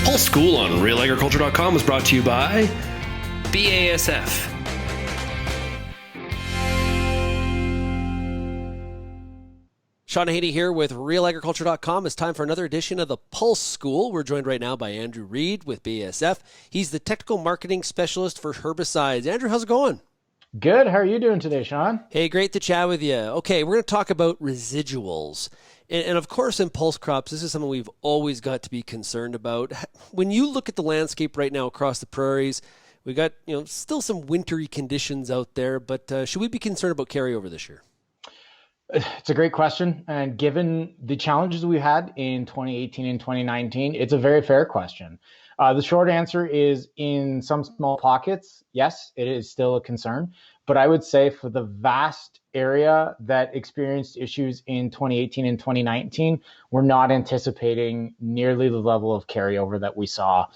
Pulse School on RealAgriculture.com is brought to you by BASF. Sean Haney here with RealAgriculture.com. It's time for another edition of the Pulse School. We're joined right now by Andrew Reid with BASF. He's the technical marketing specialist for herbicides. Andrew, how's it going? Good. How are you doing today, Sean? Hey, great to chat with you. Okay, we're going to talk about residuals. And of course, in pulse crops, this is something we've always got to be concerned about. When you look at the landscape right now across the prairies, we got still some wintry conditions out there, but should we be concerned about carryover this year? It's a great question. And given the challenges we had in 2018 and 2019, it's a very fair question. The short answer is in some small pockets, yes, it is still a concern. But I would say for the vast area that experienced issues in 2018 and 2019, we're not anticipating nearly the level of carryover that we saw,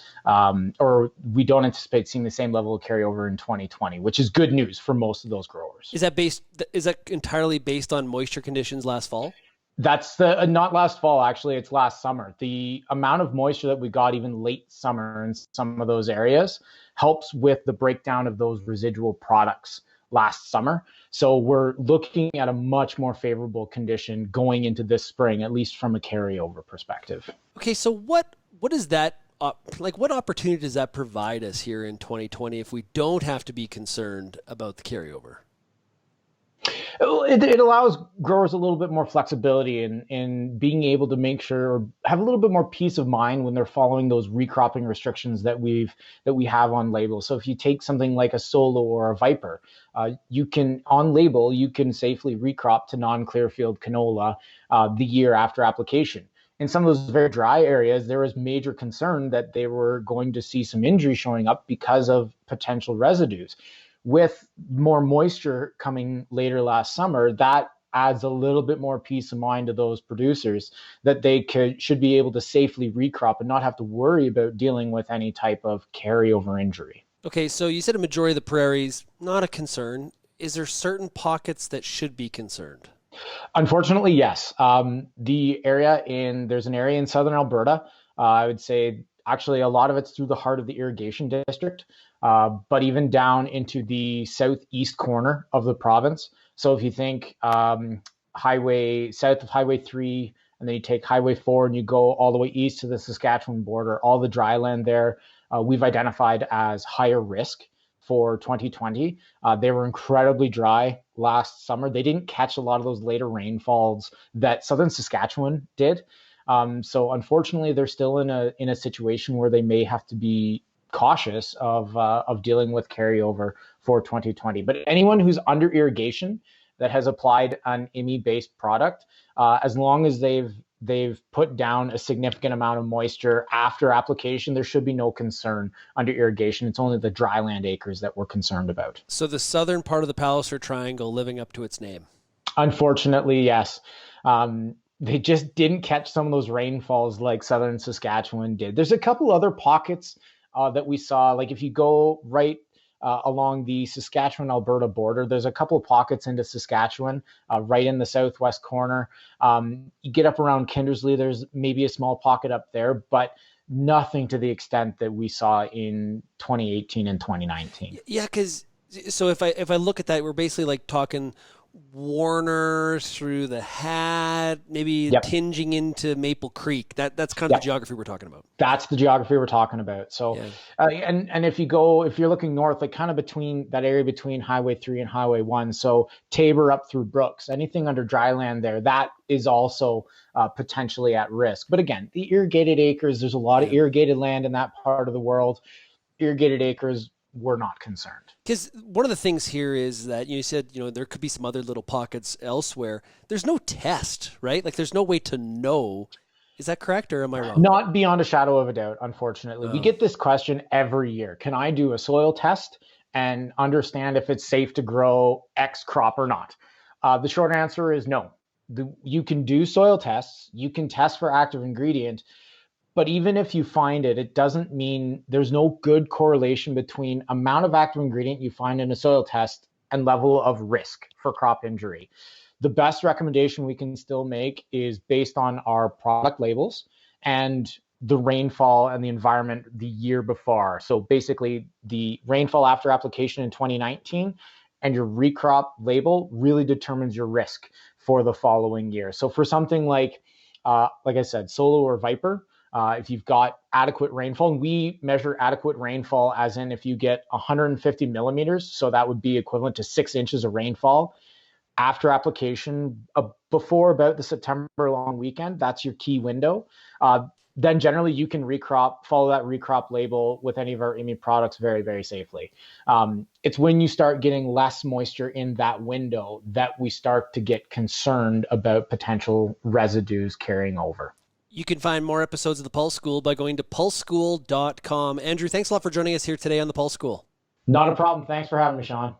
or we don't anticipate seeing the same level of carryover in 2020, which is good news for most of those growers. Is that entirely based on moisture conditions last fall? That's not last fall, actually, it's last summer. The amount of moisture that we got even late summer in some of those areas helps with the breakdown of those residual products last summer. So we're looking at a much more favorable condition going into this spring, at least from a carryover perspective. Okay, so what is that, what opportunity does that provide us here in 2020 if we don't have to be concerned about the carryover? It allows growers a little bit more flexibility in being able to make sure or have a little bit more peace of mind when they're following those recropping restrictions that we have on label. So if you take something like a Solo or a Viper, you can safely recrop to non-clear field canola the year after application. In some of those very dry areas, there was major concern that they were going to see some injury showing up because of potential residues. With more moisture coming later last summer, that adds a little bit more peace of mind to those producers that they should be able to safely recrop and not have to worry about dealing with any type of carryover injury. Okay, so you said a majority of the prairies, not a concern. Is there certain pockets that should be concerned? Unfortunately, yes. There's an area in southern Alberta. I would say actually a lot of it's through the heart of the irrigation district. But even down into the southeast corner of the province. So if you think south of Highway 3, and then you take Highway 4 and you go all the way east to the Saskatchewan border, all the dry land there, we've identified as higher risk for 2020. They were incredibly dry last summer. They didn't catch a lot of those later rainfalls that southern Saskatchewan did. So unfortunately, they're still in a situation where they may have to be cautious of dealing with carryover for 2020. But anyone who's under irrigation that has applied an IMI-based product, as long as they've put down a significant amount of moisture after application, there should be no concern under irrigation. It's only the dryland acres that we're concerned about. So the southern part of the Palliser Triangle living up to its name? Unfortunately, yes. They just didn't catch some of those rainfalls like southern Saskatchewan did. There's a couple other pockets that we saw, like if you go right along the Saskatchewan-Alberta border, there's a couple of pockets into Saskatchewan, right in the southwest corner. You get up around Kindersley, there's maybe a small pocket up there, but nothing to the extent that we saw in 2018 and 2019. Yeah, because so if I look at that, we're basically like talking Warner through the Hat, maybe tinging into Maple Creek. That's kind of the geography we're talking about. That's the geography we're talking about. So, and if you're looking north, like kind of between that area between Highway 3 and Highway 1, so Tabor up through Brooks, anything under dry land there, that is also potentially at risk. But again, the irrigated acres, there's a lot of irrigated land in that part of the world. Irrigated acres, we're not concerned. Because one of the things here is that you said, there could be some other little pockets elsewhere. There's no test, right? Like there's no way to know. Is that correct or am I wrong? Not beyond a shadow of a doubt, unfortunately. We get this question every year. Can I do a soil test and understand if it's safe to grow X crop or not? The short answer is no. You can do soil tests. You can test for active ingredient. But even if you find it, it doesn't mean there's no good correlation between amount of active ingredient you find in a soil test and level of risk for crop injury. The best recommendation we can still make is based on our product labels and the rainfall and the environment the year before. So basically, the rainfall after application in 2019 and your recrop label really determines your risk for the following year. So for something like I said, Solo or Viper, if you've got adequate rainfall, and we measure adequate rainfall as in if you get 150 millimeters, so that would be equivalent to 6 inches of rainfall after application before about the September long weekend, that's your key window. Then generally you can follow that recrop label with any of our IMI products very, very safely. It's when you start getting less moisture in that window that we start to get concerned about potential residues carrying over. You can find more episodes of the Pulse School by going to pulseschool.com. Andrew, thanks a lot for joining us here today on the Pulse School. Not a problem. Thanks for having me, Sean.